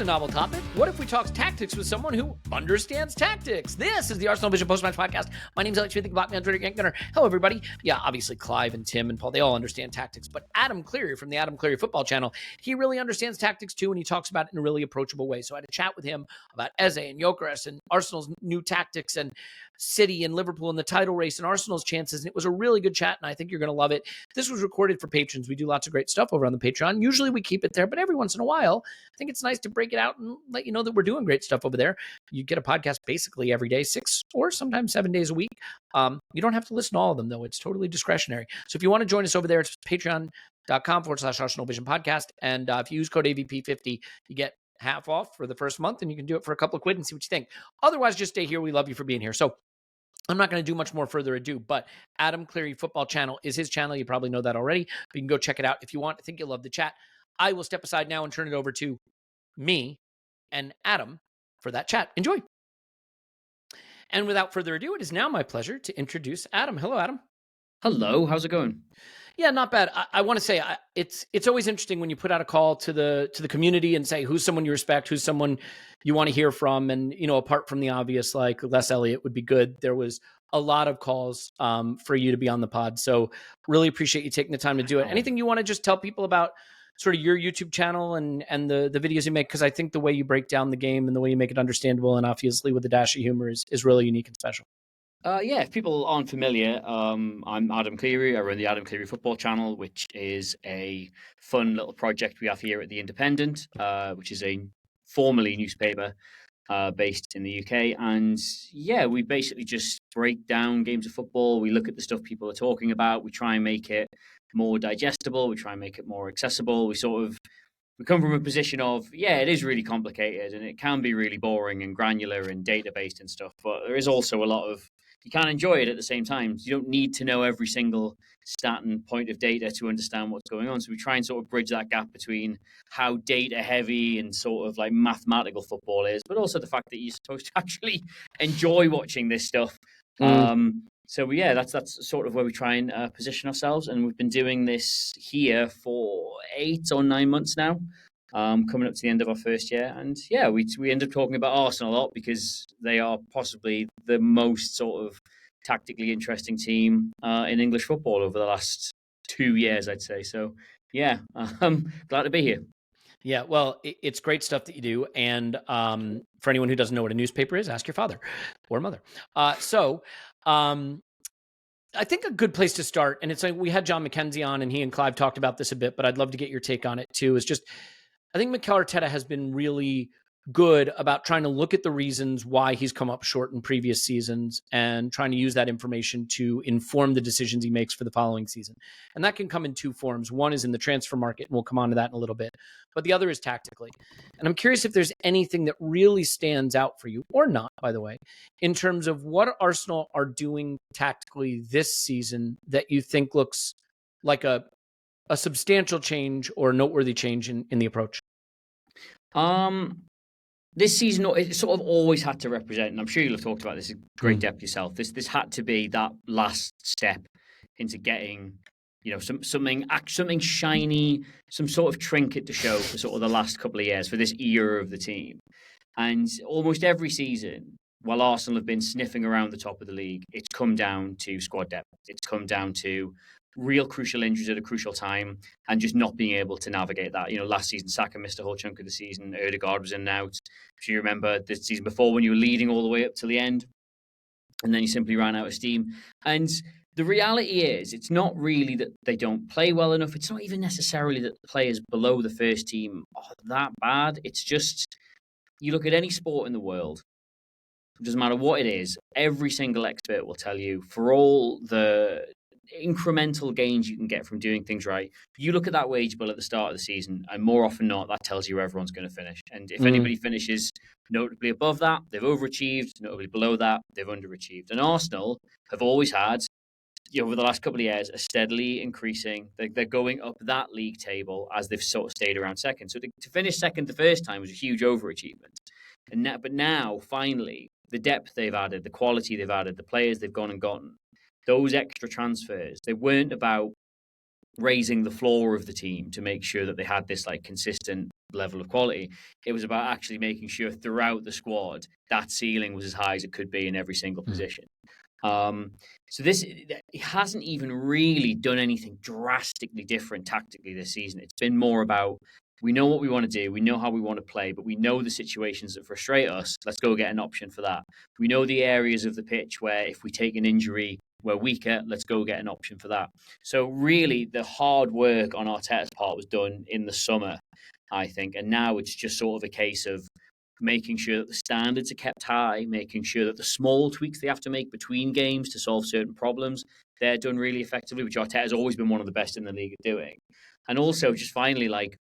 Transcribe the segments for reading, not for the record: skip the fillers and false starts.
a novel topic. What if we talked tactics with someone who understands tactics? This is the ArsenalVision Post-Match Podcast. My name's Elliot. Think about me on Twitter, Yank Gunner. Hello, everybody. Yeah, obviously Clive and Tim and Paul, they all understand tactics. But Adam Clery from the Adam Clery Football Channel, he really understands tactics too, and he talks about it in a really approachable way. So I had a chat with him about Eze and Gyokeres and Arsenal's new tactics and City and Liverpool in the title race and Arsenal's chances. And it was a really good chat, and I think you're going to love it. This was recorded for patrons. We do lots of great stuff over on the Patreon. Usually we keep it there, but every once in a while, I think it's nice to break it out and let you know that we're doing great stuff over there. You get a podcast basically every day, 6 or sometimes 7 days a week. You don't have to listen to all of them, though. It's totally discretionary. So if you want to join us over there, it's patreon.com/ArsenalVision Podcast. And if you use code AVP50, you get half off for the first month, and you can do it for a couple of quid and see what you think. Otherwise, just stay here. We love you for being here. So I'm not going to do much more further ado, but Adam Clery Football Channel is his channel. You probably know that already, but you can go check it out if you want. I think you'll love the chat. I will step aside now and turn it over to me and Adam for that chat. Enjoy. And without further ado, it is now my pleasure to introduce Adam. Hello, Adam. Hello, how's it going? Yeah, not bad. I want to say it's always interesting when you put out a call to the community and say who's someone you respect, who's someone you want to hear from, and apart from the obvious, like Les Elliot would be good. There was a lot of calls for you to be on the pod, so really appreciate you taking the time to do it. Anything you want to just tell people about sort of your YouTube channel and the videos you make? Because I think the way you break down the game and the way you make it understandable and obviously with the dash of humor is really unique and special. Yeah, if people aren't familiar, I'm Adam Clery. I run the Adam Clery Football Channel, which is a fun little project we have here at The Independent, which is a formerly newspaper based in the UK. And yeah, we basically just break down games of football. We look at the stuff people are talking about. We try and make it more digestible. We try and make it more accessible. We come from a position of, yeah, it is really complicated and it can be really boring and granular and data-based and stuff, but there is also a lot of, you can enjoy it at the same time. You don't need to know every single stat and point of data to understand what's going on. So we try and sort of bridge that gap between how data heavy and sort of like mathematical football is, but also the fact that you're supposed to actually enjoy watching this stuff. So yeah, that's sort of where we try and position ourselves. And we've been doing this here for 8 or 9 months now. Coming up to the end of our first year. And yeah, we end up talking about Arsenal a lot because they are possibly the most sort of tactically interesting team in English football over the last 2 years, I'd say. So yeah, I'm glad to be here. Yeah, well, it's great stuff that you do. And for anyone who doesn't know what a newspaper is, ask your father or mother. I think a good place to start, and it's like we had John McKenzie on and he and Clive talked about this a bit, but I'd love to get your take on it too, is just, I think Mikel Arteta has been really good about trying to look at the reasons why he's come up short in previous seasons and trying to use that information to inform the decisions he makes for the following season. And that can come in 2 forms. One is in the transfer market, and we'll come on to that in a little bit, but the other is tactically. And I'm curious if there's anything that really stands out for you, or not, by the way, in terms of what Arsenal are doing tactically this season that you think looks like a substantial change or noteworthy change in the approach. This season, it sort of always had to represent, and I'm sure you'll have talked about this in great depth yourself. This had to be that last step into getting, something shiny, some sort of trinket to show for sort of the last couple of years for this era of the team. And almost every season, while Arsenal have been sniffing around the top of the league, it's come down to squad depth. It's come down to real crucial injuries at a crucial time and just not being able to navigate that. Last season, Saka missed a whole chunk of the season. Odegaard was in and out. If you remember the season before when you were leading all the way up to the end and then you simply ran out of steam. And the reality is, it's not really that they don't play well enough. It's not even necessarily that the players below the first team are that bad. It's just, you look at any sport in the world, it doesn't matter what it is, every single expert will tell you, for all the incremental gains you can get from doing things right, you look at that wage bill at the start of the season, and more often not, that tells you where everyone's going to finish. And if anybody finishes notably above that, they've overachieved. Notably below that, they've underachieved. And Arsenal have always had, over the last couple of years, a steadily increasing. They're going up that league table as they've sort of stayed around second. So to finish second the first time was a huge overachievement. But now, finally, the depth they've added, the quality they've added, the players they've gone and gotten, those extra transfers, they weren't about raising the floor of the team to make sure that they had this like consistent level of quality. It was about actually making sure throughout the squad that ceiling was as high as it could be in every single position. So it hasn't even really done anything drastically different tactically this season. It's been more about, we know what we want to do, we know how we want to play, but we know the situations that frustrate us. Let's go get an option for that. We know the areas of the pitch where if we take an injury, we're weaker. Let's go get an option for that. So really, the hard work on Arteta's part was done in the summer, I think. And now it's just sort of a case of making sure that the standards are kept high, making sure that the small tweaks they have to make between games to solve certain problems, they're done really effectively, which Arteta has always been one of the best in the league at doing. And also just finally, like,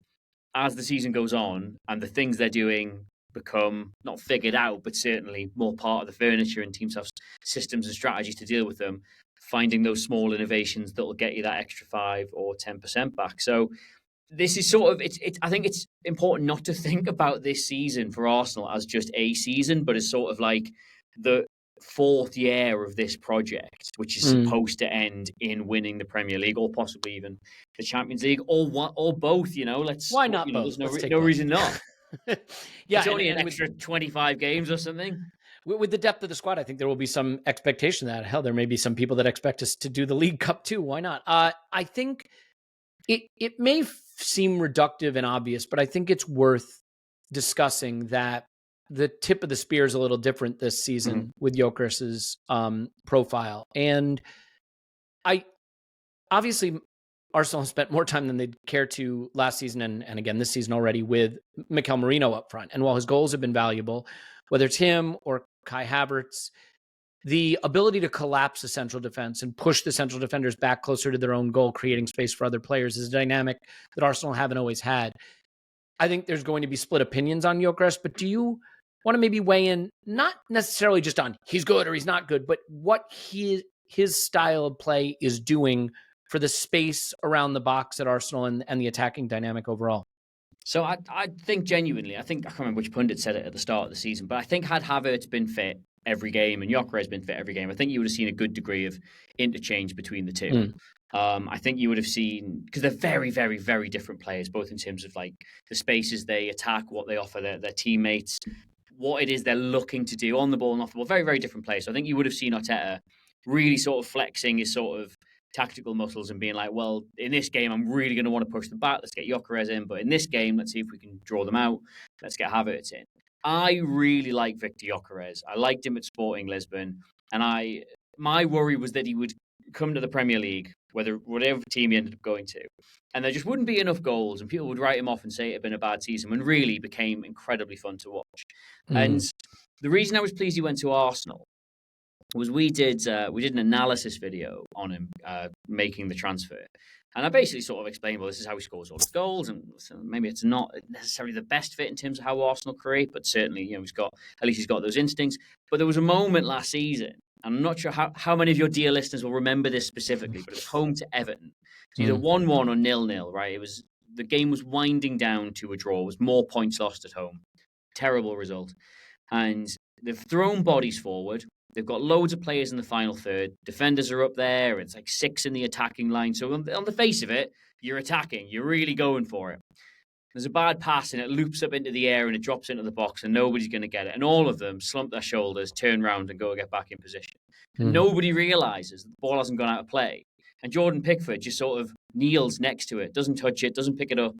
as the season goes on and the things they're doing become not figured out, but certainly more part of the furniture, and teams have systems and strategies to deal with them, finding those small innovations that will get you that extra 5 or 10% back. So this is sort of, I think it's important not to think about this season for Arsenal as just a season, but as sort of like the fourth year of this project, which is supposed to end in winning the Premier League or possibly even the Champions League or both. Why not both? There's no reason not. Yeah, it's only an extra 25 games or something. With the depth of the squad, I think there will be some expectation that, hell, there may be some people that expect us to do the League Cup too. Why not? I think it may seem reductive and obvious, but I think it's worth discussing that the tip of the spear is a little different this season with Gyokeres' profile. And obviously Arsenal has spent more time than they'd care to last season and again this season already with Mikel Merino up front. And while his goals have been valuable, whether it's him or Kai Havertz, the ability to collapse the central defense and push the central defenders back closer to their own goal, creating space for other players, is a dynamic that Arsenal haven't always had. I think there's going to be split opinions on Gyokeres, but do you want to maybe weigh in, not necessarily just on he's good or he's not good, but what his style of play is doing for the space around the box at Arsenal and the attacking dynamic overall? So I think genuinely, I can't remember which pundit said it at the start of the season, but I think had Havertz been fit every game and Gyokeres been fit every game, I think you would have seen a good degree of interchange between the two. I think you would have seen, because they're very, very, very different players, both in terms of like the spaces they attack, what they offer their teammates, what it is they're looking to do on the ball and off the ball. Very, very different players. So I think you would have seen Arteta really sort of flexing his sort of tactical muscles and being like, well, in this game, I'm really going to want to push them back. Let's get Gyokeres in. But in this game, let's see if we can draw them out. Let's get Havertz in. I really like Victor Gyokeres. I liked him at Sporting Lisbon. And my worry was that he would come to the Premier League, whatever team he ended up going to, and there just wouldn't be enough goals, and people would write him off and say it had been a bad season, when really became incredibly fun to watch. And the reason I was pleased he went to Arsenal was we did an analysis video on him making the transfer. And I basically sort of explained, well, this is how he scores all his goals, and so maybe it's not necessarily the best fit in terms of how Arsenal create, but certainly, he's got those instincts. But there was a moment last season, and I'm not sure how many of your dear listeners will remember this specifically, but it was home to Everton. It's either 1-1 or 0-0, right? The game was winding down to a draw. It was more points lost at home. Terrible result. And they've thrown bodies forward. They've got loads of players in the final third. Defenders are up there. It's like 6 in the attacking line. So on the face of it, you're attacking. You're really going for it. There's a bad pass and it loops up into the air and it drops into the box and nobody's going to get it. And all of them slump their shoulders, turn around and go get back in position. And nobody realises that the ball hasn't gone out of play. And Jordan Pickford just sort of kneels next to it, doesn't touch it, doesn't pick it up.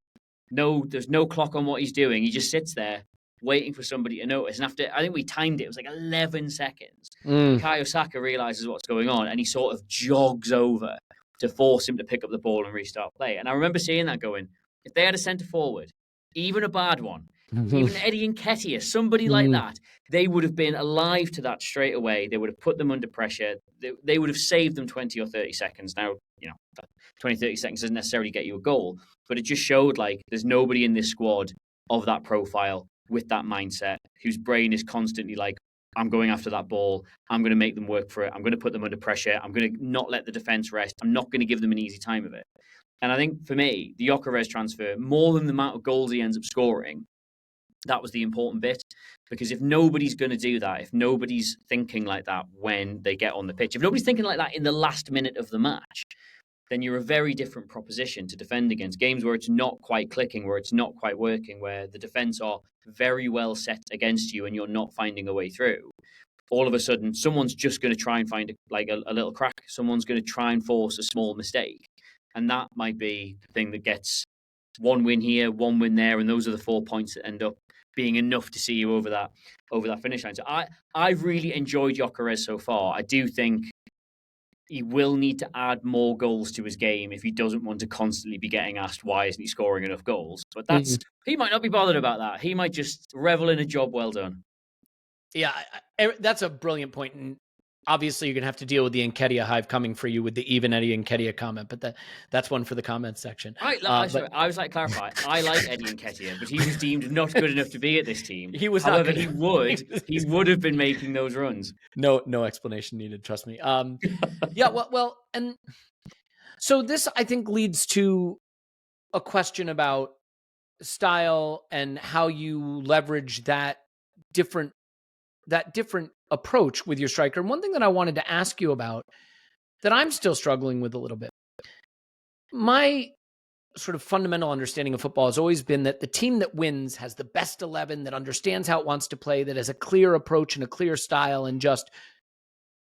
No, there's no clock on what he's doing. He just sits there waiting for somebody to notice. And after, I think we timed it, it was like 11 seconds. Bukayo Saka realises what's going on and he sort of jogs over to force him to pick up the ball and restart play. And I remember seeing that going, if they had a centre forward, even a bad one, even Eddie Nketiah, somebody like that, they would have been alive to that straight away. They would have put them under pressure. They would have saved them 20 or 30 seconds. Now, 20, 30 seconds doesn't necessarily get you a goal, but it just showed like there's nobody in this squad of that profile with that mindset, whose brain is constantly like, I'm going after that ball. I'm going to make them work for it. I'm going to put them under pressure. I'm going to not let the defense rest. I'm not going to give them an easy time of it. And I think for me, the Gyokeres transfer, more than the amount of goals he ends up scoring, that was the important bit. Because if nobody's going to do that, if nobody's thinking like that when they get on the pitch, if nobody's thinking like that in the last minute of the match, then you're a very different proposition to defend against. Games where it's not quite clicking, where it's not quite working, where the defense are very well set against you and you're not finding a way through. All of a sudden, someone's just going to try and find a little crack. Someone's going to try and force a small mistake. And that might be the thing that gets one win here, one win there, and those are the 4 points that end up being enough to see you over that finish line. So I've really enjoyed Gyokeres so far. I do think he will need to add more goals to his game if he doesn't want to constantly be getting asked why isn't he scoring enough goals. But he might not be bothered about that. He might just revel in a job well done. Yeah, that's a brilliant point. And obviously, you're going to have to deal with the Nketiah hive coming for you with the even Eddie Nketiah comment, but that's one for the comments section. I was like, clarify. I like Eddie Nketiah, but he was deemed not good enough to be at this team. He was However, not good. he would have been making those runs. No explanation needed. Trust me. Yeah. Well, and so this I think leads to a question about style and how you leverage that different approach with your striker. And one thing that I wanted to ask you about that I'm still struggling with a little bit, my sort of fundamental understanding of football has always been that the team that wins has the best 11, that understands how it wants to play, that has a clear approach and a clear style, and just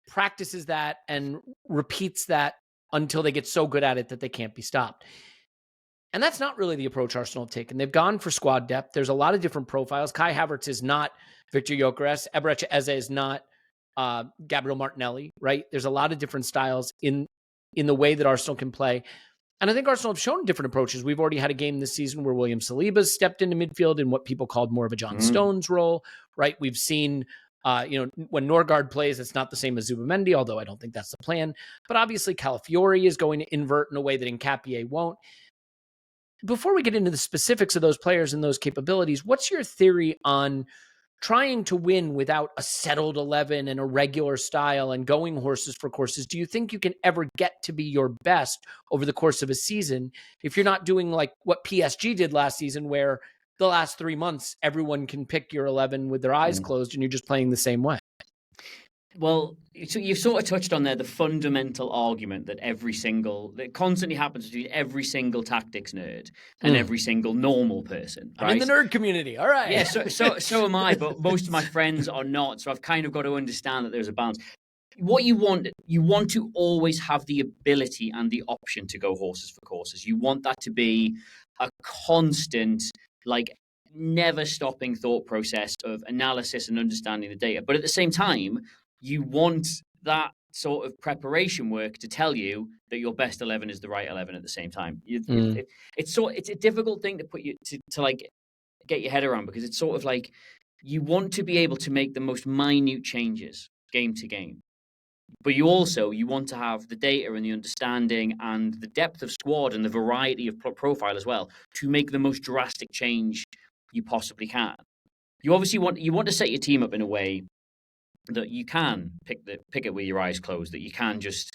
practices that and repeats that until they get so good at it that they can't be stopped. And that's not really the approach Arsenal have taken. They've gone for squad depth. There's a lot of different profiles. Kai Havertz is not Victor Gyokeres. Gyokeres and Eze is not Gabriel Martinelli, right? There's a lot of different styles in the way that Arsenal can play. And I think Arsenal have shown different approaches. We've already had a game this season where William Saliba's stepped into midfield in what people called more of a John Stones role, right? We've seen, when Norgard plays, it's not the same as Zubamendi, although I don't think that's the plan. But obviously Calafiori is going to invert in a way that Nketiah won't. Before we get into the specifics of those players and those capabilities, what's your theory on trying to win without a settled 11 and a regular style and going horses for courses? Do you think you can ever get to be your best over the course of a season if you're not doing like what PSG did last season, where the last 3 months, everyone can pick your 11 with their eyes closed and you're just playing the same way? Well, so you've sort of touched on there the fundamental argument that constantly happens between every single tactics nerd and every single normal person. Right? I'm in the nerd community. All right. Yeah, so am I, but most of my friends are not. So I've kind of got to understand that there's a balance. What you want to always have the ability and the option to go horses for courses. You want that to be a constant, never stopping thought process of analysis and understanding the data. But at the same time, you want that sort of preparation work to tell you that your best 11 is the right 11 at the same time. It's a difficult thing to put you to get your head around, because it's sort of like you want to be able to make the most minute changes game to game. But you want to have the data and the understanding and the depth of squad and the variety of profile as well to make the most drastic change you possibly can. You obviously want to set your team up in a way that you can pick it with your eyes closed, that you can just,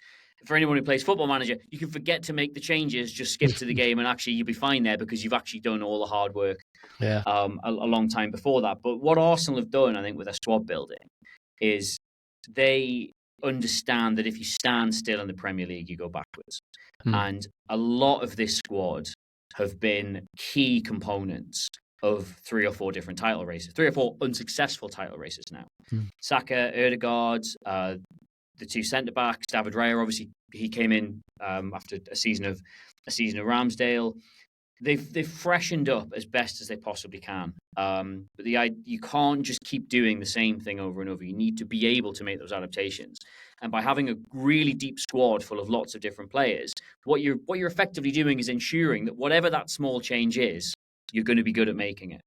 for anyone who plays Football Manager, you can forget to make the changes, just skip to the game, and actually you'll be fine there because you've actually done all the hard work a long time before that. But what Arsenal have done, I think, with their squad building is they understand that if you stand still in the Premier League, you go backwards. And a lot of this squad have been key components of 3 or 4 different title races, 3 or 4 unsuccessful title races now. Saka, Ødegaard, the 2 centre-backs, David Raya, obviously he came in after a season of Ramsdale. They've freshened up as best as they possibly can. But you can't just keep doing the same thing over and over. You need to be able to make those adaptations. And by having a really deep squad full of lots of different players, what you're effectively doing is ensuring that whatever that small change is, you're going to be good at making it.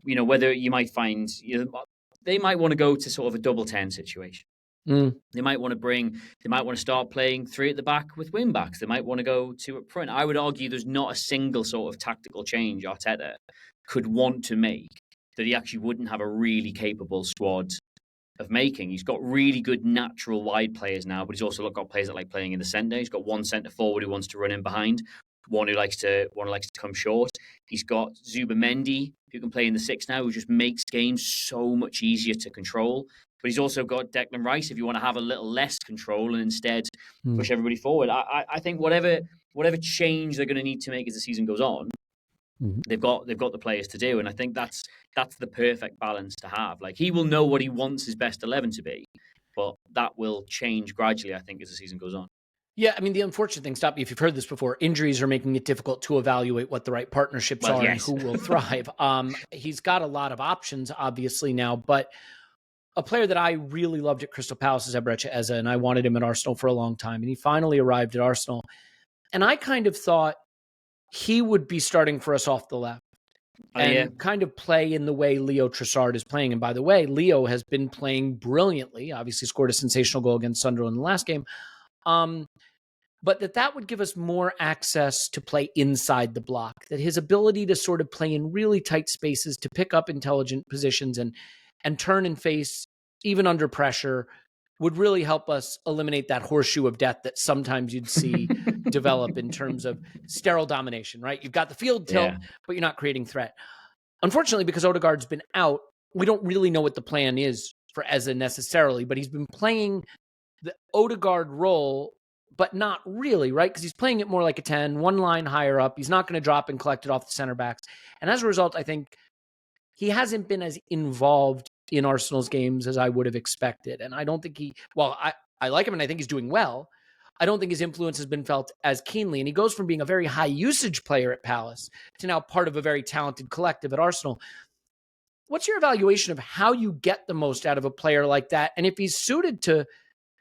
Whether you might find, they might want to go to sort of a double 10 situation. They might want to start playing 3 at the back with wing backs. They might want to go 2 up front. I would argue there's not a single sort of tactical change Arteta could want to make that he actually wouldn't have a really capable squad of making. He's got really good natural wide players now, but he's also got players that like playing in the centre. He's got one centre forward who wants to run in behind, one who likes to come short. He's got Zubamendi, who can play in the 6 now, who just makes games so much easier to control but he's also got Declan Rice if you want to have a little less control and instead Hmm. push everybody forward. I think whatever change they're going to need to make as the season goes on, Mhm. they've got the players to do, and I think that's the perfect balance to have. Like, he will know what he wants his best 11 to be, but that will change gradually, I think, as the season goes on. Yeah, I mean, the unfortunate thing, stop me if you've heard this before, injuries are making it difficult to evaluate what the right partnerships are Yes. and who will thrive. He's got a lot of options, obviously, now, but a player that I really loved at Crystal Palace is Gyokeres and Eze, and I wanted him at Arsenal for a long time, and he finally arrived at Arsenal. And I kind of thought he would be starting for us off the left and kind of play in the way Leo Trossard is playing. And by the way, Leo has been playing brilliantly, obviously scored a sensational goal against Sunderland in the last game. But that would give us more access to play inside the block, that his ability to sort of play in really tight spaces, to pick up intelligent positions and turn and face even under pressure would really help us eliminate that horseshoe of death that sometimes you'd see develop in terms of sterile domination, right? You've got the field tilt, but you're not creating threat. Unfortunately, because Odegaard's been out, we don't really know what the plan is for Eze necessarily, but he's been playing the Odegaard role, but not really, right? Because he's playing it more like a 10, one line higher up. He's not going to drop and collect it off the center backs. And as a result, I think he hasn't been as involved in Arsenal's games as I would have expected. And I don't think I like him and I think he's doing well. I don't think his influence has been felt as keenly. And he goes from being a very high usage player at Palace to now part of a very talented collective at Arsenal. What's your evaluation of how you get the most out of a player like that? And if he's suited to,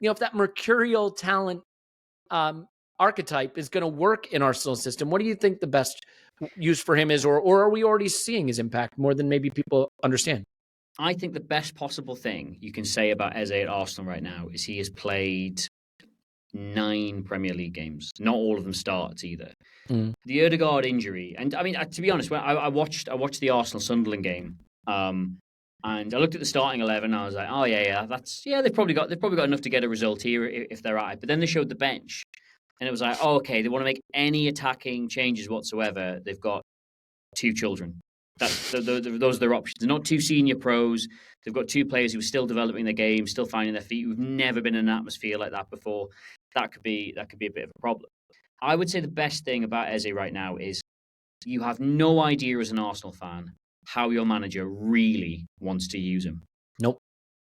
if that mercurial talent archetype is going to work in Arsenal's system, what do you think the best use for him is? Or are we already seeing his impact more than maybe people understand? I think the best possible thing you can say about Eze at Arsenal right now is he has played 9 Premier League games. Not all of them starts either. The Odegaard injury, and I mean, to be honest, when I watched the Arsenal Sunderland game, and I looked at the starting 11, and I was like, oh yeah, they've probably got enough to get a result here if they're at it. But then they showed the bench, and it was like, oh, okay, they want to make any attacking changes whatsoever. They've got 2 children. Those are their options. They're not 2 senior pros. They've got 2 players who are still developing their game, still finding their feet. We've never been in an atmosphere like that before. That could be a bit of a problem. I would say the best thing about Eze right now is you have no idea as an Arsenal fan how your manager really wants to use him. Nope.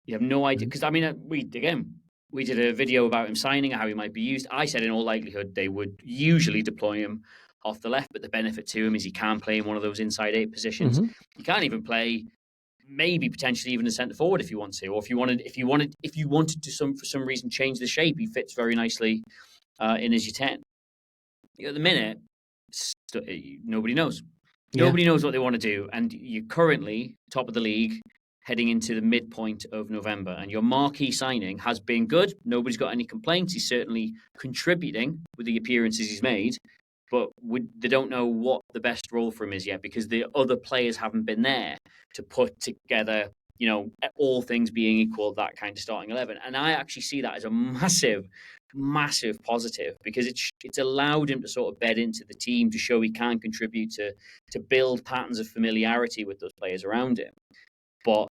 You have no idea. Because, I mean, we did a video about him signing and how he might be used. I said in all likelihood they would usually deploy him off the left, but the benefit to him is he can play in one of those inside 8 positions. He can't even play, maybe potentially even a centre forward if you want to, or if you wanted to for some reason change the shape, he fits very nicely in as your 10. At the minute, nobody knows. Nobody knows what they want to do, and you're currently top of the league heading into the midpoint of November, and your marquee signing has been good. Nobody's got any complaints. He's certainly contributing with the appearances he's made, but they don't know what the best role for him is yet because the other players haven't been there to put together, all things being equal, that kind of starting 11. And I actually see that as a massive, massive positive because it's allowed him to sort of bed into the team to show he can contribute to build patterns of familiarity with those players around him. But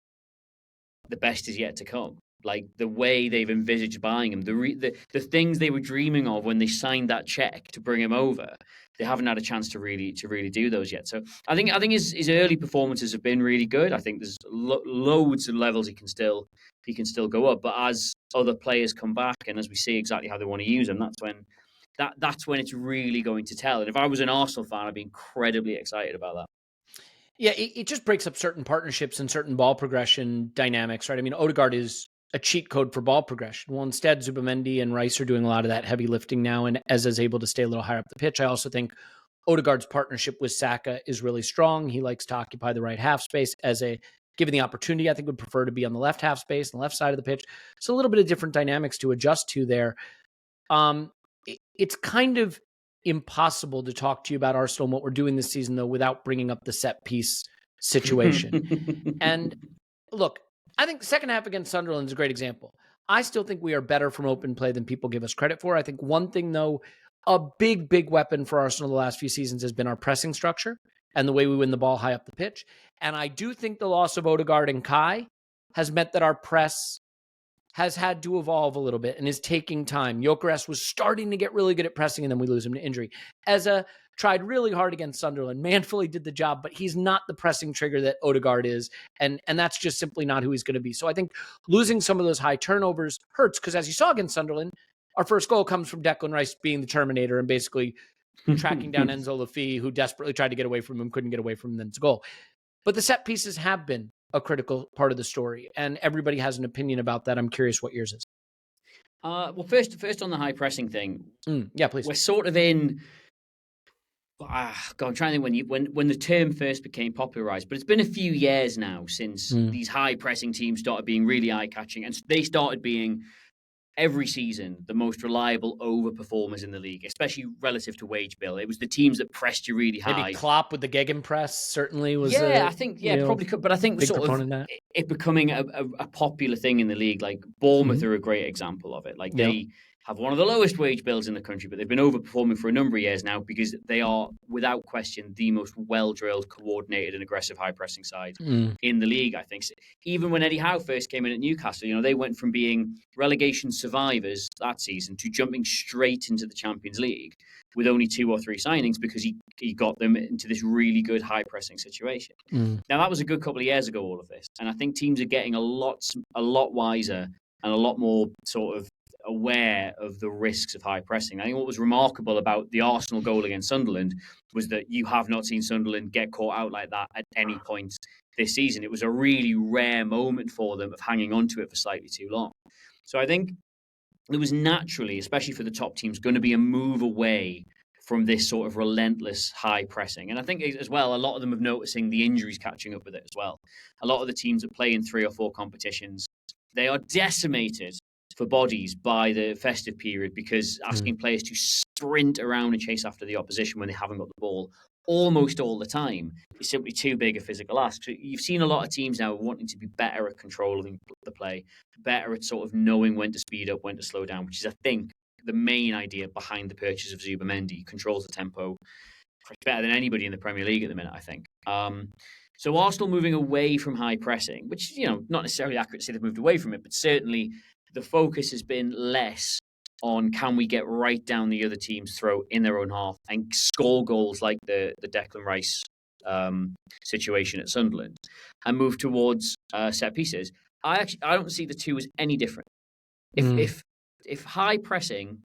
the best is yet to come. Like the way they've envisaged buying him, the things they were dreaming of when they signed that check to bring him over, they haven't had a chance to really do those yet. So I think his early performances have been really good. I think there's loads of levels he can still go up. But as other players come back and as we see exactly how they want to use him, that's when it's really going to tell. And if I was an Arsenal fan, I'd be incredibly excited about that. Yeah, it just breaks up certain partnerships and certain ball progression dynamics, right? I mean, Odegaard is a cheat code for ball progression. Well, instead, Zubimendi and Rice are doing a lot of that heavy lifting now, and Eze is able to stay a little higher up the pitch. I also think Odegaard's partnership with Saka is really strong. He likes to occupy the right half space. Eze, given the opportunity, I think would prefer to be on the left half space, on the left side of the pitch. So a little bit of different dynamics to adjust to there. It's kind of impossible to talk to you about Arsenal and what we're doing this season, though, without bringing up the set piece situation. And look, I think the second half against Sunderland is a great example. I still think we are better from open play than people give us credit for. I think one thing, though, a big, big weapon for Arsenal the last few seasons has been our pressing structure and the way we win the ball high up the pitch. And I do think the loss of Odegaard and Kai has meant that our press has had to evolve a little bit and is taking time. Gyokeres was starting to get really good at pressing, and then we lose him to injury. Eze tried really hard against Sunderland, manfully did the job, but he's not the pressing trigger that Odegaard is, and that's just simply not who he's going to be. So I think losing some of those high turnovers hurts, because as you saw against Sunderland, our first goal comes from Declan Rice being the Terminator and basically tracking down Enzo Laffi, who desperately tried to get away from him, couldn't get away from him, then it's a goal. But the set pieces have been a critical part of the story, and everybody has an opinion about that. I'm curious what yours is. Well, first on the high pressing thing. Yeah, please. We're sort of in. God, I'm trying to think when the term first became popularized, but it's been a few years now since these high pressing teams started being really eye catching, and they started being every season the most reliable overperformers in the league, especially relative to wage bill. It was the teams that pressed you really high. Maybe Klopp with the gegenpress certainly was. I think probably could, but I think sort of it becoming a popular thing in the league. Like Bournemouth are a great example of it. Like they have one of the lowest wage bills in the country, but they've been overperforming for a number of years now because they are, without question, the most well-drilled, coordinated, and aggressive high-pressing side in the league, I think. Even when Eddie Howe first came in at Newcastle, they went from being relegation survivors that season to jumping straight into the Champions League with only 2 or 3 signings because he got them into this really good high-pressing situation. Now, that was a good couple of years ago, all of this, and I think teams are getting a lot wiser and a lot more sort of aware of the risks of high pressing. I think what was remarkable about the Arsenal goal against Sunderland was that you have not seen Sunderland get caught out like that at any point this season. It was a really rare moment for them of hanging on to it for slightly too long. So I think there was naturally, especially for the top teams, going to be a move away from this sort of relentless high pressing. And I think as well, a lot of them are noticing the injuries catching up with it as well. A lot of the teams that play in 3 or 4 competitions, they are decimated for bodies by the festive period because asking players to sprint around and chase after the opposition when they haven't got the ball almost all the time is simply too big a physical ask. So you've seen a lot of teams now wanting to be better at controlling the play, better at sort of knowing when to speed up, when to slow down, which is, I think, the main idea behind the purchase of Zubamendi. Controls the tempo better than anybody in the Premier League at the minute, I think. So Arsenal moving away from high pressing, which, not necessarily accurate to say they've moved away from it, but certainly the focus has been less on can we get right down the other team's throat in their own half and score goals like the Declan Rice situation at Sunderland and move towards set pieces. I don't see the two as any different. If high pressing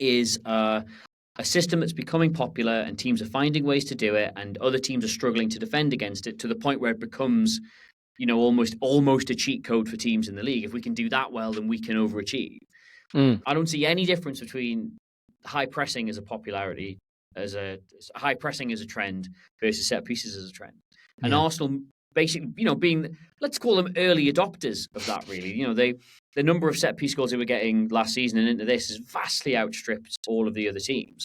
is a system that's becoming popular and teams are finding ways to do it and other teams are struggling to defend against it to the point where it becomes almost a cheat code for teams in the league. If we can do that well, then we can overachieve. I don't see any difference between high pressing as a popularity, as a high pressing as a trend versus set pieces as a trend. And Arsenal basically, being, let's call them early adopters of that really. The number of set piece goals they were getting last season and into this has vastly outstripped all of the other teams.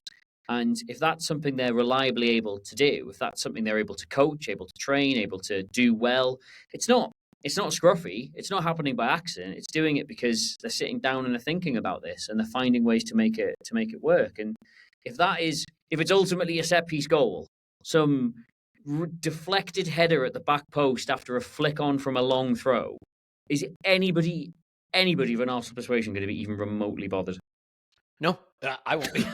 And if that's something they're reliably able to do, if that's something they're able to coach, able to train, able to do well, it's not scruffy. It's not happening by accident. It's doing it because they're sitting down and they're thinking about this and they're finding ways to make it work. And if it's ultimately a set piece goal, some deflected header at the back post after a flick on from a long throw, is anybody of an Arsenal persuasion going to be even remotely bothered? No, I won't be.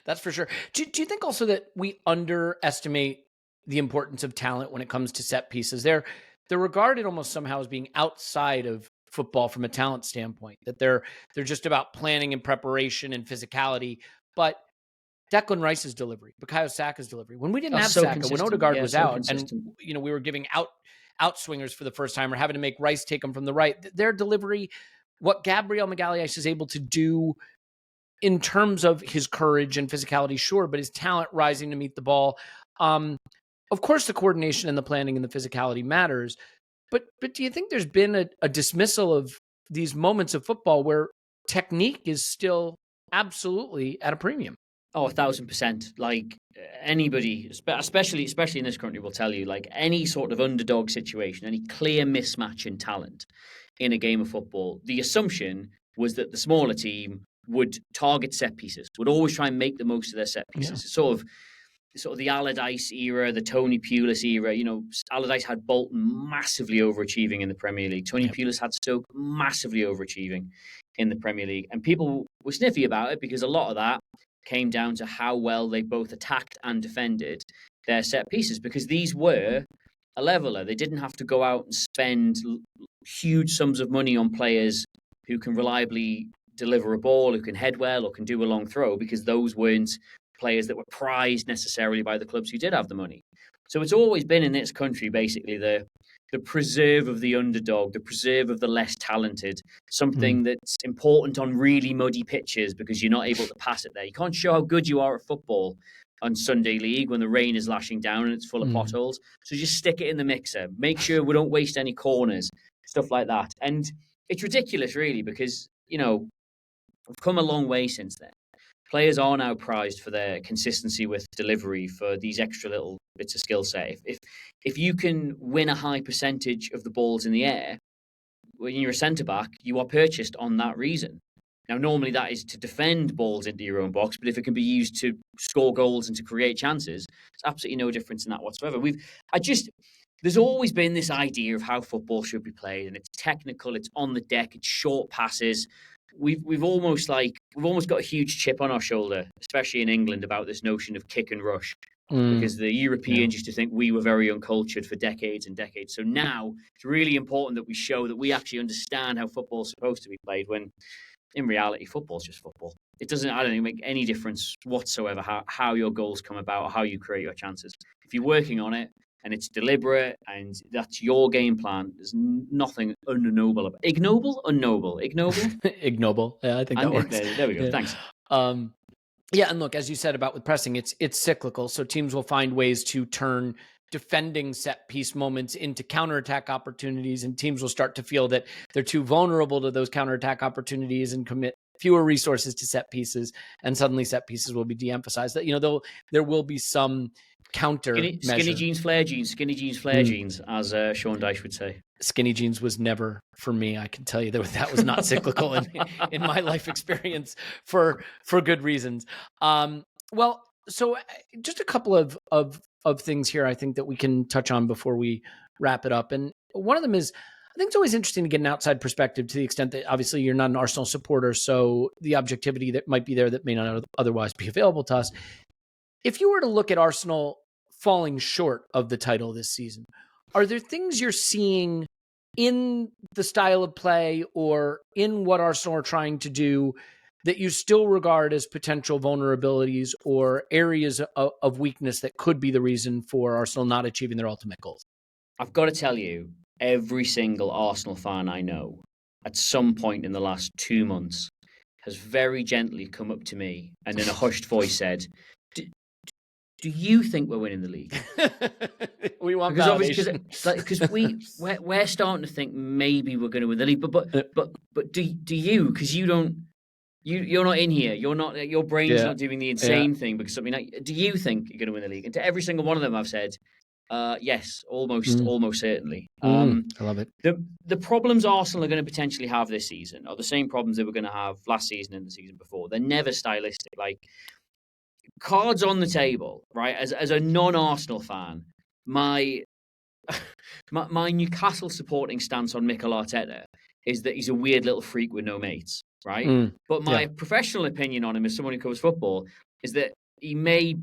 That's for sure. Do you think also that we underestimate the importance of talent when it comes to set pieces? They're regarded almost somehow as being outside of football from a talent standpoint, that they're just about planning and preparation and physicality. But Declan Rice's delivery, Bukayo Saka's delivery, when we didn't have Saka, when Odegaard was out, and we were giving out swingers for the first time or having to make Rice take them from the right, their delivery, what Gabriel Magalhaes is able to do in terms of his courage and physicality, sure, but his talent rising to meet the ball. Of course, the coordination and the planning and the physicality matters, but do you think there's been a dismissal of these moments of football where technique is still absolutely at a premium? Oh, 1,000%. Like anybody, especially in this country, will tell you, like any sort of underdog situation, any clear mismatch in talent in a game of football, the assumption was that the smaller team would target set pieces, would always try and make the most of their set pieces. Sort of sort of the Allardyce era, the Tony Pulis era. Allardyce had Bolton massively overachieving in the Premier League. Tony Pulis had Stoke massively overachieving in the Premier League. And people were sniffy about it because a lot of that came down to how well they both attacked and defended their set pieces, because these were a leveler. They didn't have to go out and spend huge sums of money on players who can reliably deliver a ball, who can head well, or can do a long throw, because those weren't players that were prized necessarily by the clubs who did have the money. So it's always been in this country basically the preserve of the underdog, the preserve of the less talented, something that's important on really muddy pitches because you're not able to pass it there. You can't show how good you are at football on Sunday League when the rain is lashing down and it's full of potholes. So just stick it in the mixer. Make sure we don't waste any corners, stuff like that. And it's ridiculous, really, because, we've come a long way since then. Players are now prized for their consistency with delivery, for these extra little bits of skill set. If you can win a high percentage of the balls in the air, when you're a centre-back, you are purchased on that reason. Now, normally that is to defend balls into your own box, but if it can be used to score goals and to create chances, there's absolutely no difference in that whatsoever. There's always been this idea of how football should be played, and it's technical, it's on the deck, it's short passes. We've almost got a huge chip on our shoulder, especially in England, about this notion of kick and rush, because the Europeans used to think we were very uncultured for decades and decades. So now it's really important that we show that we actually understand how football's supposed to be played, when in reality, football's just football. I don't think, make any difference whatsoever how your goals come about or how you create your chances. If you're working on it and it's deliberate and that's your game plan, there's nothing unnoble about it. Ignoble? Ignoble. Yeah, I think that works. There we go. Yeah. Thanks. And look, as you said about with pressing, it's cyclical. So teams will find ways to turn defending set piece moments into counterattack opportunities, and teams will start to feel that they're too vulnerable to those counterattack opportunities and commit fewer resources to set pieces, and suddenly set pieces will be de-emphasized. That there will be some counter skinny jeans, flare jeans, as Sean Dyche would say. Skinny jeans was never for me. I can tell you that was not cyclical in my life experience for good reasons. So just a couple of things here I think that we can touch on before we wrap it up. And one of them is, I think it's always interesting to get an outside perspective, to the extent that obviously you're not an Arsenal supporter, so the objectivity that might be there that may not otherwise be available to us. If you were to look at Arsenal falling short of the title this season, are there things you're seeing in the style of play or in what Arsenal are trying to do that you still regard as potential vulnerabilities or areas of weakness that could be the reason for Arsenal not achieving their ultimate goals? I've got to tell you, every single Arsenal fan I know at some point in the last 2 months has very gently come up to me and in a hushed voice said, do you think we're winning the league? We want validation. Because we're starting to think maybe we're going to win the league, but do you? Because you're not in here. Your brain's not doing the insane thing because something like, do you think you're going to win the league? And to every single one of them, I've said, yes, almost certainly. I love it. The problems Arsenal are going to potentially have this season are the same problems they were going to have last season and the season before. They're never stylistic. Like, cards on the table, right? As a non-Arsenal fan, my Newcastle supporting stance on Mikel Arteta is that he's a weird little freak with no mates, right? But my professional opinion on him, as someone who covers football, is that he may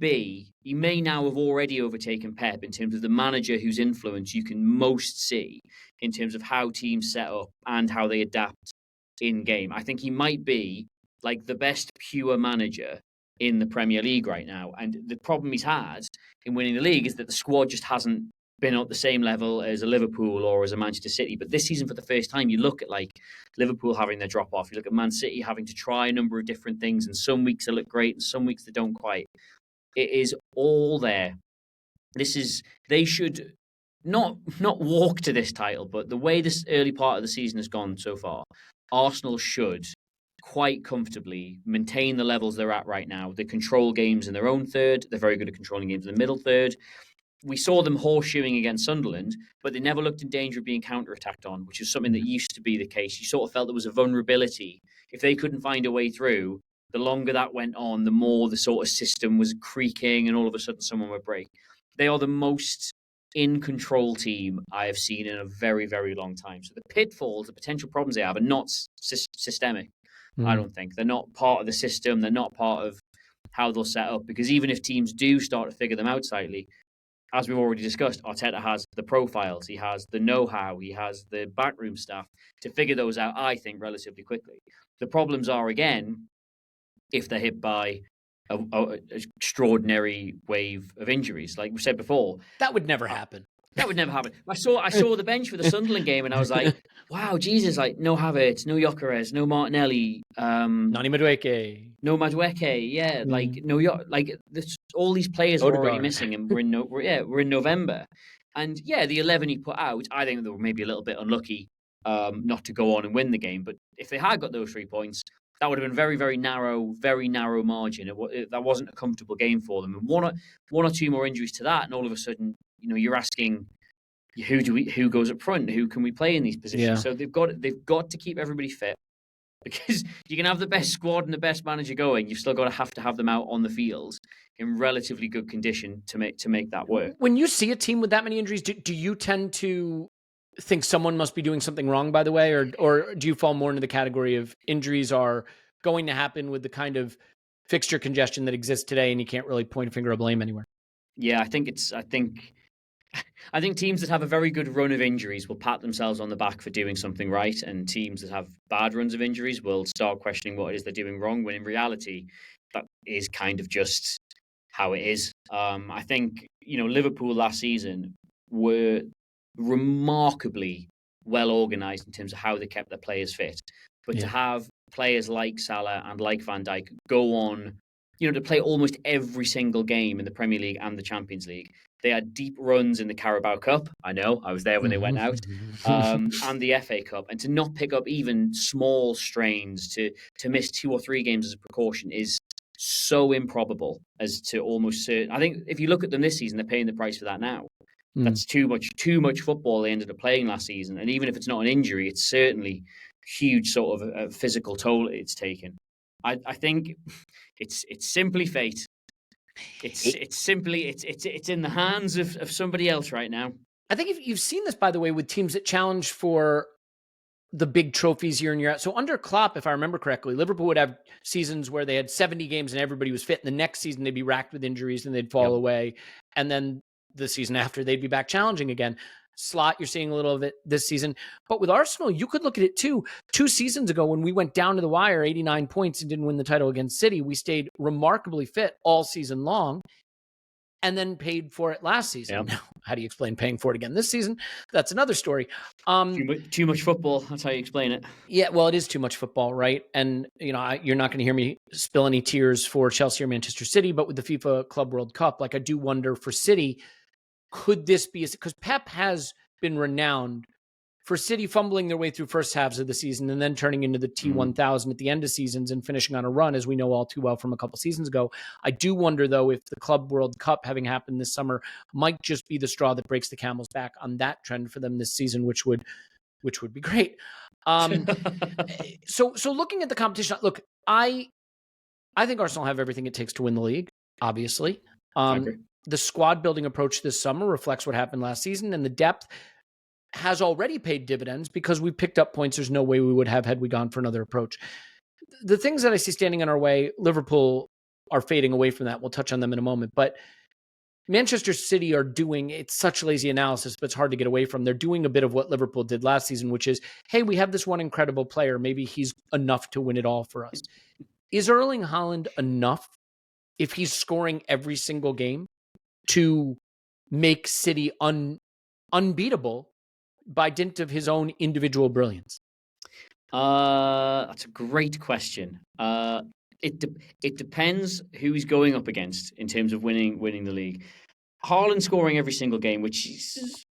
now have already overtaken Pep in terms of the manager whose influence you can most see in terms of how teams set up and how they adapt in game. I think he might be like the best pure manager in the Premier League right now. And the problem he's had in winning the league is that the squad just hasn't been at the same level as a Liverpool or as a Manchester City. But this season, for the first time, you look at like Liverpool having their drop off. You look at Man City having to try a number of different things, and some weeks they look great and some weeks they don't quite. It is all there. They should not walk to this title, but the way this early part of the season has gone so far, Arsenal should quite comfortably maintain the levels they're at right now. They control games in their own third. They're very good at controlling games in the middle third. We saw them horseshoeing against Sunderland, but they never looked in danger of being counter-attacked on, which is something that used to be the case. You sort of felt there was a vulnerability. If they couldn't find a way through, the longer that went on, the more the sort of system was creaking and all of a sudden someone would break. They are the most in control team I have seen in a very, very long time. So the pitfalls, the potential problems they have are not systemic. I don't think. They're not part of the system. They're not part of how they'll set up. Because even if teams do start to figure them out slightly, as we've already discussed, Arteta has the profiles, he has the know-how, he has the backroom staff to figure those out, I think, relatively quickly. The problems are, again, if they're hit by an extraordinary wave of injuries. Like we said before. That would never happen. That would never happen. I saw the bench for the Sunderland game, and I was like, "Wow, Jesus! Like no Havertz, no Gyokeres, no Martinelli, Nani Madueke, no Madueke, yeah, like no all these players are already missing, and we're in November, and yeah, the 11 he put out, I think they were maybe a little bit unlucky not to go on and win the game, but if they had got those 3 points, that would have been very, very narrow margin. That wasn't a comfortable game for them, and one or two more injuries to that, and all of a sudden, you're asking, who goes up front? Who can we play in these positions? Yeah. So they've got to keep everybody fit, because you can have the best squad and the best manager going. You've still got to have them out on the field in relatively good condition to make that work. When you see a team with that many injuries, do you tend to think someone must be doing something wrong, by the way, or do you fall more into the category of injuries are going to happen with the kind of fixture congestion that exists today, and you can't really point a finger of blame anywhere? Yeah, I think teams that have a very good run of injuries will pat themselves on the back for doing something right, and teams that have bad runs of injuries will start questioning what it is they're doing wrong, when in reality, that is kind of just how it is. I think, Liverpool last season were remarkably well organised in terms of how they kept their players fit. But to have players like Salah and like Van Dijk go on, to play almost every single game in the Premier League and the Champions League. They had deep runs in the Carabao Cup. I know, I was there when they went out. And the FA Cup. And to not pick up even small strains, to miss 2 or 3 games as a precaution is so improbable as to almost certain. I think if you look at them this season, they're paying the price for that now. That's too much football they ended up playing last season. And even if it's not an injury, it's certainly huge sort of a physical toll it's taken. I think it's simply fate. It's in the hands of somebody else right now. I think if you've seen this, by the way, with teams that challenge for the big trophies year in, year out. So under Klopp, if I remember correctly, Liverpool would have seasons where they had 70 games and everybody was fit. And the next season they'd be racked with injuries and they'd fall away. And then the season after, they'd be back challenging again. Slot, you're seeing a little of it this season. But with Arsenal, you could look at it too. 2 seasons ago, when we went down to the wire, 89 points, and didn't win the title against City, we stayed remarkably fit all season long and then paid for it last season. Yep. Now, how do you explain paying for it again this season? That's another story. Too much football. That's how you explain it. Yeah, well, it is too much football, right? And, you're not going to hear me spill any tears for Chelsea or Manchester City, but with the FIFA Club World Cup, I do wonder for City, could this be, because Pep has been renowned for City fumbling their way through first halves of the season and then turning into the T1000 at the end of seasons and finishing on a run, as we know all too well from a couple seasons ago. I do wonder, though, if the Club World Cup having happened this summer might just be the straw that breaks the camel's back on that trend for them this season, which would be great. So looking at the competition, look, I think Arsenal have everything it takes to win the league, obviously. I agree. The squad building approach this summer reflects what happened last season, and the depth has already paid dividends because we picked up points there's no way we would have had we gone for another approach. The things that I see standing in our way, Liverpool are fading away from that. We'll touch on them in a moment. But Manchester City are doing, it's such lazy analysis, but it's hard to get away from. They're doing a bit of what Liverpool did last season, which is, hey, we have this one incredible player. Maybe he's enough to win it all for us. Is Erling Haaland enough if he's scoring every single game to make City unbeatable by dint of his own individual brilliance? That's a great question. It depends who he's going up against in terms of winning the league. Haaland scoring every single game, which is,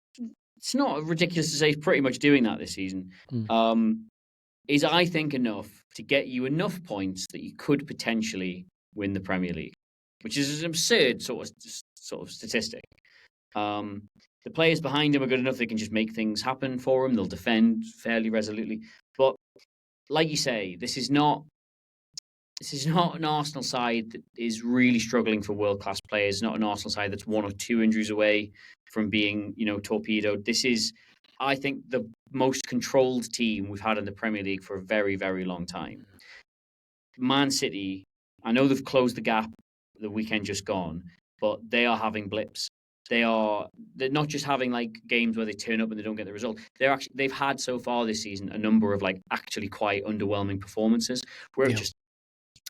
it's not ridiculous to say he's pretty much doing that this season, is, I think, enough to get you enough points that you could potentially win the Premier League, which is an absurd sort of statistic. The players behind him are good enough; they can just make things happen for him. They'll defend fairly resolutely. But like you say, this is not this is not an Arsenal side that is really struggling for world-class players, not an Arsenal side that's 1 or 2 injuries away from being, torpedoed. This is, I think, the most controlled team we've had in the Premier League for a very, very long time. Man City, I know they've closed the gap the weekend just gone, but they are having blips. They're not just having like games where they turn up and they don't get the result. They've had so far this season a number of like actually quite underwhelming performances where it just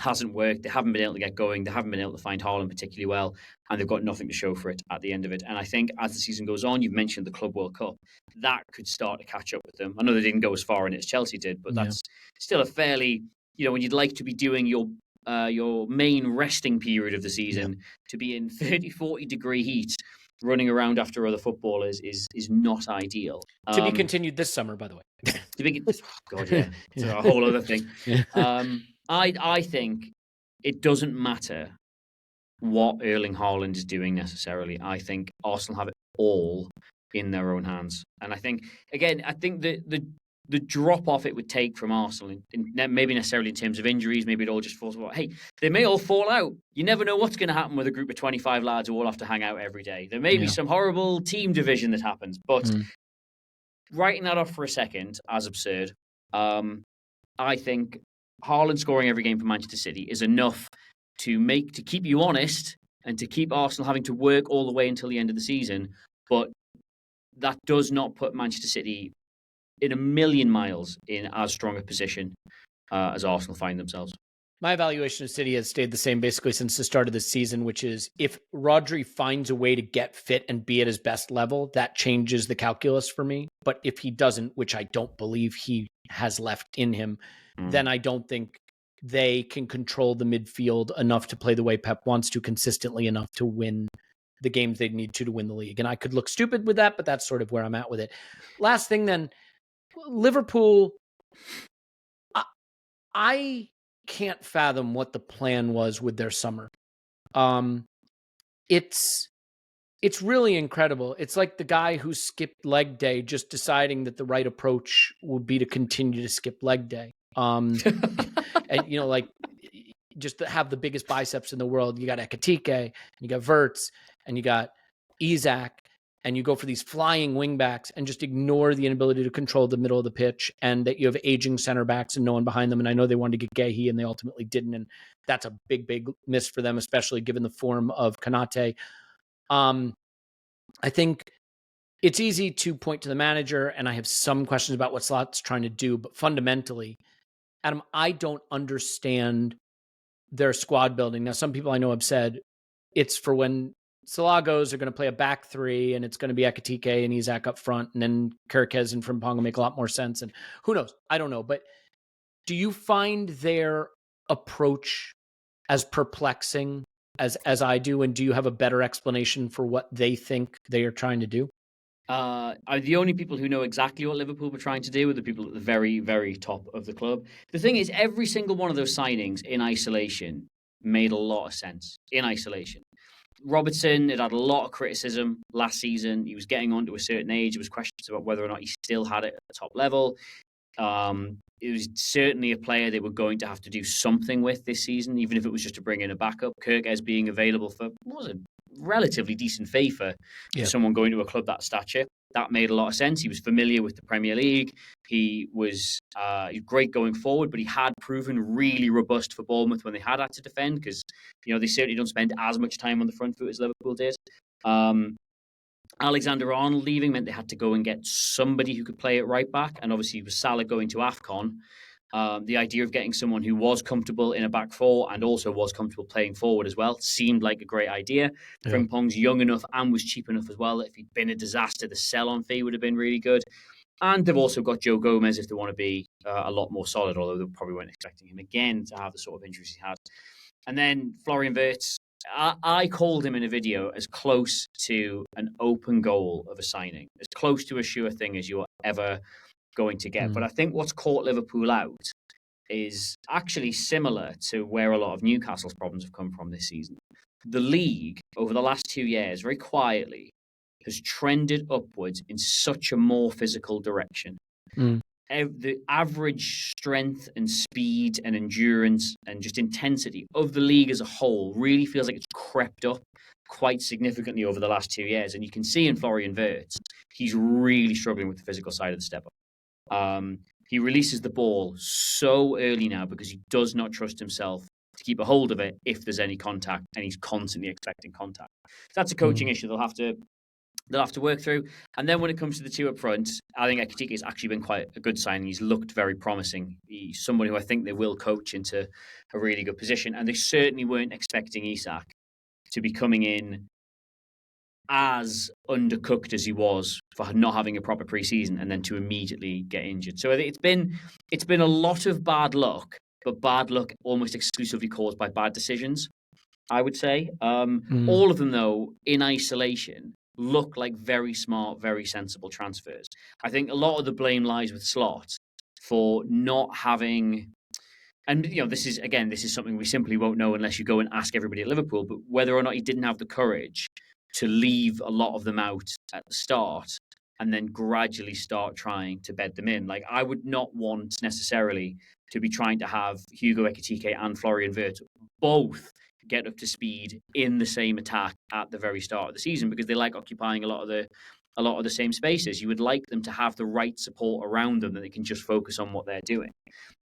hasn't worked. They haven't been able to get going. They haven't been able to find Haaland particularly well, and they've got nothing to show for it at the end of it. And I think as the season goes on, you've mentioned the Club World Cup, that could start to catch up with them. I know they didn't go as far in it as Chelsea did, but that's still a fairly, when you'd like to be doing your main resting period of the season, to be in 30, 40 degree heat running around after other footballers is not ideal. To be continued this summer, by the way. God, yeah. It's a whole other thing. I think it doesn't matter what Erling Haaland is doing necessarily. I think Arsenal have it all in their own hands. And I think the drop off it would take from Arsenal, maybe necessarily in terms of injuries, maybe it all just falls apart. Hey, they may all fall out. You never know what's going to happen with a group of 25 lads who all have to hang out every day. There may be some horrible team division that happens, but writing that off for a second as absurd, I think Haaland scoring every game for Manchester City is enough to keep you honest and to keep Arsenal having to work all the way until the end of the season. But that does not put Manchester City in a million miles in as strong a position as Arsenal find themselves. My evaluation of City has stayed the same basically since the start of the season, which is if Rodri finds a way to get fit and be at his best level, that changes the calculus for me. But if he doesn't, which I don't believe he has left in him, then I don't think they can control the midfield enough to play the way Pep wants to consistently enough to win the games they need to win the league. And I could look stupid with that, but that's sort of where I'm at with it. Last thing then, Liverpool, I can't fathom what the plan was with their summer. It's really incredible. It's like the guy who skipped leg day just deciding that the right approach would be to continue to skip leg day. And like just to have the biggest biceps in the world. You got Ekitike, and you got Verts, and you got Isak, and you go for these flying wingbacks and just ignore the inability to control the middle of the pitch, and that you have aging center backs and no one behind them. And I know they wanted to get Guehi and they ultimately didn't. And that's a big, big miss for them, especially given the form of Konate. I think it's easy to point to the manager, and I have some questions about what Slot's trying to do, but fundamentally, Adam, I don't understand their squad building. Now, some people I know have said it's for when Salah goes, they're going to play a back three, and it's going to be Ekitike and Isak up front, and then Gyokeres and Frimpong will make a lot more sense. And who knows? I don't know. But do you find their approach as perplexing as I do? And do you have a better explanation for what they think they are trying to do? The only people who know exactly what Liverpool were trying to do are the people at the very, very top of the club. The thing is, every single one of those signings in isolation made a lot of sense in isolation. Robertson had a lot of criticism last season. He was getting on to a certain age. There was questions about whether or not he still had it at the top level. It was certainly a player they were going to have to do something with this season, even if it was just to bring in a backup. Gyokeres being available for what was a relatively decent fee for someone going to a club that stature. That made a lot of sense. He was familiar with the Premier League. He was great going forward, but he had proven really robust for Bournemouth when they had to defend because they certainly don't spend as much time on the front foot as Liverpool did. Alexander-Arnold leaving meant they had to go and get somebody who could play at right back, and obviously with Salah going to AFCON, the idea of getting someone who was comfortable in a back four and also was comfortable playing forward as well seemed like a great idea. Yeah. Frimpong's young enough and was cheap enough as well. If he'd been a disaster, the sell-on fee would have been really good. And they've also got Joe Gomez if they want to be a lot more solid, although they probably weren't expecting him again to have the sort of injuries he had. And then Florian Wirtz, I called him in a video as close to an open goal of a signing, as close to a sure thing as you're ever going to get. But I think what's caught Liverpool out is actually similar to where a lot of Newcastle's problems have come from this season. The league, over the last 2 years, very quietly, has trended upwards in such a more physical direction. the average strength and speed and endurance and just intensity of the league as a whole really feels like it's crept up quite significantly over the last 2 years. And you can see in Florian Wirtz, he's really struggling with the physical side of the step up. He releases the ball so early now because he does not trust himself to keep a hold of it if there's any contact, and he's constantly expecting contact. That's a coaching issue they'll have to work through. And then when it comes to the two up front, I think Ekitike has actually been quite a good signing. He's looked very promising. He's somebody who I think they will coach into a really good position. And they certainly weren't expecting Isak to be coming in as undercooked as he was for not having a proper preseason and then to immediately get injured. So I think it's been a lot of bad luck, but bad luck almost exclusively caused by bad decisions, I would say. All of them, though, in isolation, look like very smart, very sensible transfers. I think a lot of the blame lies with Slot for not having, and this is something we simply won't know unless you go and ask everybody at Liverpool, but whether or not he didn't have the courage to leave a lot of them out at the start and then gradually start trying to bed them in. Like, I would not want necessarily to be trying to have Hugo Ekitike and Florian Wirtz both get up to speed in the same attack at the very start of the season, because they like occupying a lot of the same spaces. You would like them to have the right support around them that they can just focus on what they're doing.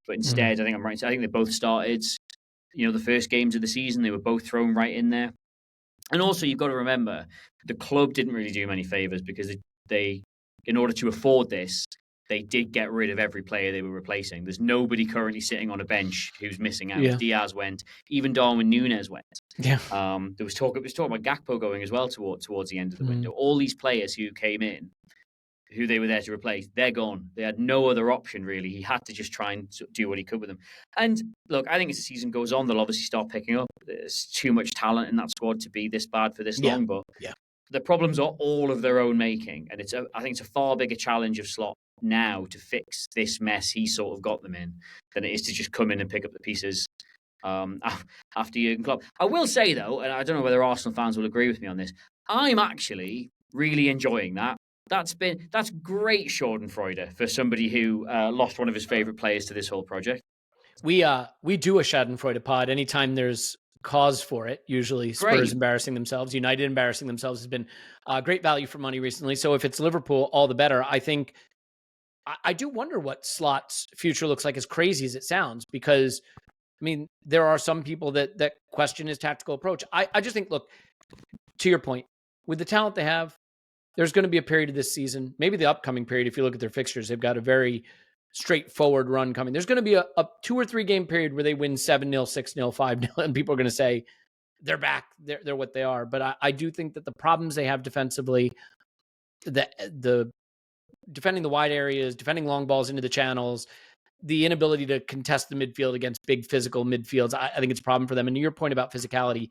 But instead, I think I'm right. I think they both started, the first games of the season. They were both thrown right in there. And also, you've got to remember, the club didn't really do many favours, because they, in order to afford this, they did get rid of every player they were replacing. There's nobody currently sitting on a bench who's missing out. Yeah. Diaz went. Even Darwin Núñez went. Yeah. There was talk about Gakpo going as well towards the end of the window. All these players who came in, who they were there to replace, they're gone. They had no other option, really. He had to just try and do what he could with them. And look, I think as the season goes on, they'll obviously start picking up. There's too much talent in that squad to be this bad for this long, but the problems are all of their own making. And I think it's a far bigger challenge of Slot now to fix this mess he sort of got them in than it is to just come in and pick up the pieces after Jurgen Klopp. I will say, though, and I don't know whether Arsenal fans will agree with me on this, I'm actually really enjoying that. That's great Schadenfreude for somebody who lost one of his favourite players to this whole project. We do a Schadenfreude pod anytime there's cause for it. Usually Spurs embarrassing themselves, United embarrassing themselves has been great value for money recently. So if it's Liverpool, all the better. I think I do wonder what Slot's future looks like, as crazy as it sounds, because there are some people that question his tactical approach. I just think, look, to your point, with the talent they have, there's going to be a period of this season, maybe the upcoming period. If you look at their fixtures, they've got a very straightforward run coming. There's going to be a 2 or 3 game period where they win 7-0, 6-0, 5-0, and people are going to say they're back. They're what they are. But I do think that the problems they have defensively, the defending the wide areas, defending long balls into the channels, the inability to contest the midfield against big physical midfields, I think it's a problem for them. And to your point about physicality,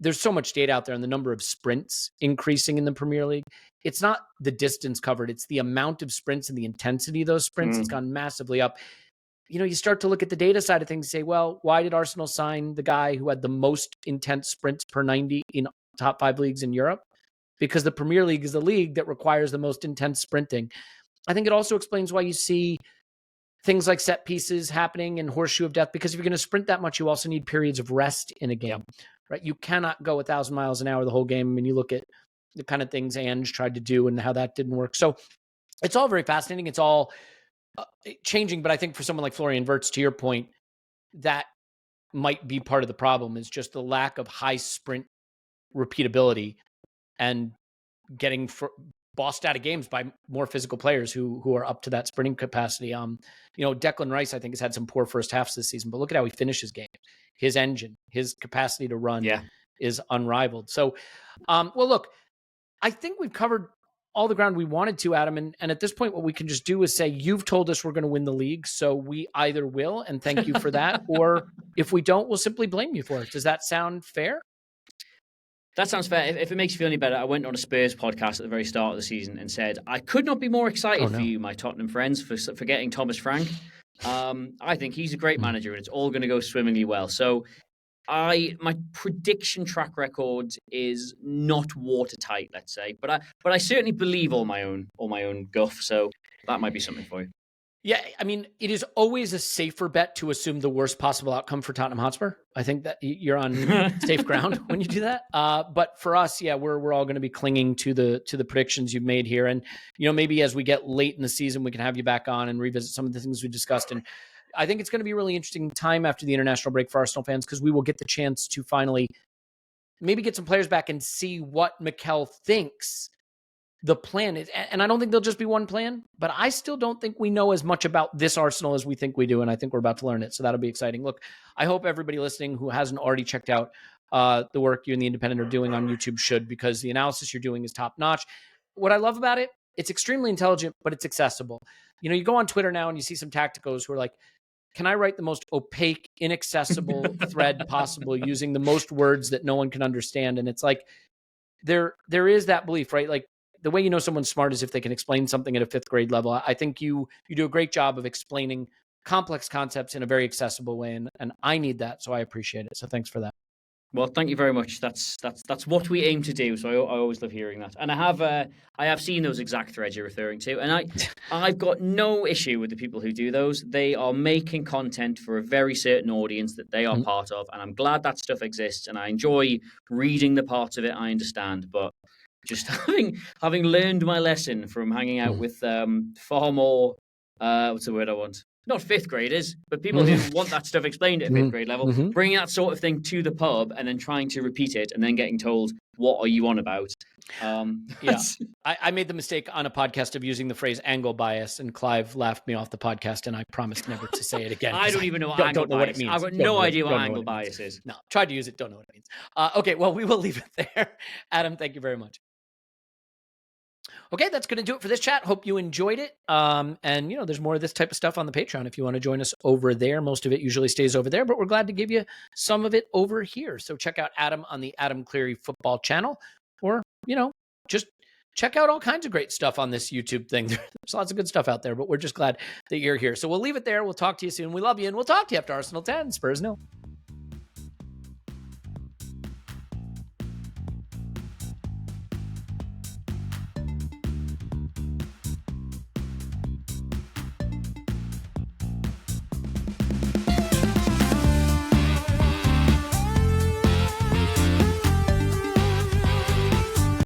there's so much data out there on the number of sprints increasing in the Premier League. It's not the distance covered. It's the amount of sprints and the intensity of those sprints. It's gone massively up. You start to look at the data side of things and say, well, why did Arsenal sign the guy who had the most intense sprints per 90 in top 5 leagues in Europe? Because the Premier League is the league that requires the most intense sprinting. I think it also explains why you see things like set pieces happening and horseshoe of death, because if you're going to sprint that much, you also need periods of rest in a game. Right? You cannot go 1,000 miles an hour the whole game. You look at the kind of things Ange tried to do and how that didn't work. So it's all very fascinating. It's all changing. But I think for someone like Florian Wirtz, to your point, that might be part of the problem, is just the lack of high sprint repeatability and getting bossed out of games by more physical players who are up to that sprinting capacity. Declan Rice, I think, has had some poor first halves this season, but look at how he finishes games. His engine, his capacity to run is unrivaled. So, well, look, I think we've covered all the ground we wanted to, Adam. And at this point, what we can just do is say, you've told us we're going to win the league, so we either will, and thank you for that, or if we don't, we'll simply blame you for it. Does that sound fair? That sounds fair. If it makes you feel any better, I went on a Spurs podcast at the very start of the season and said, I could not be more excited for you, my Tottenham friends, for getting Thomas Frank. I think he's a great manager and it's all going to go swimmingly well. So my prediction track record is not watertight, let's say, but I certainly believe all my own guff. So that might be something for you. Yeah, I mean, it is always a safer bet to assume the worst possible outcome for Tottenham Hotspur. I think that you're on safe ground when you do that. But for us, yeah, we're all going to be clinging to the predictions you've made here, and maybe as we get late in the season, we can have you back on and revisit some of the things we discussed. And I think it's going to be a really interesting time after the international break for Arsenal fans, because we will get the chance to finally maybe get some players back and see what Mikel thinks the plan is. And I don't think there'll just be one plan, but I still don't think we know as much about this Arsenal as we think we do. And I think we're about to learn it. So that'll be exciting. Look, I hope everybody listening who hasn't already checked out the work you and the Independent are doing on YouTube should, because the analysis you're doing is top notch. What I love about it, it's extremely intelligent, but it's accessible. You go on Twitter now and you see some tacticos who are like, can I write the most opaque, inaccessible thread possible using the most words that no one can understand? And it's like, there is that belief, right? Like, the way someone's smart is if they can explain something at a 5th grade level. I think you do a great job of explaining complex concepts in a very accessible way, and I need that, so I appreciate it. So thanks for that. Well, thank you very much. That's what we aim to do. So I always love hearing that. And I have seen those exact threads you're referring to, and I've got no issue with the people who do those. They are making content for a very certain audience that they are part of, and I'm glad that stuff exists. And I enjoy reading the parts of it I understand, but just having learned my lesson from hanging out with far more what's the word I want? Not 5th graders, but people who want that stuff explained at 5th grade level, bringing that sort of thing to the pub and then trying to repeat it and then getting told, what are you on about? Yeah, I made the mistake on a podcast of using the phrase angle bias, and Clive laughed me off the podcast, and I promised never to say it again. I don't even know what angle bias is. I've got no idea what angle bias is. No, tried to use it, don't know what it means. Okay, well, we will leave it there. Adam, thank you very much. Okay, that's going to do it for this chat. Hope you enjoyed it. And, there's more of this type of stuff on the Patreon if you want to join us over there. Most of it usually stays over there, but we're glad to give you some of it over here. So check out Adam on the Adam Clery football channel, or, just check out all kinds of great stuff on this YouTube thing. There's lots of good stuff out there, but we're just glad that you're here. So we'll leave it there. We'll talk to you soon. We love you, and we'll talk to you after Arsenal 10, Spurs 0.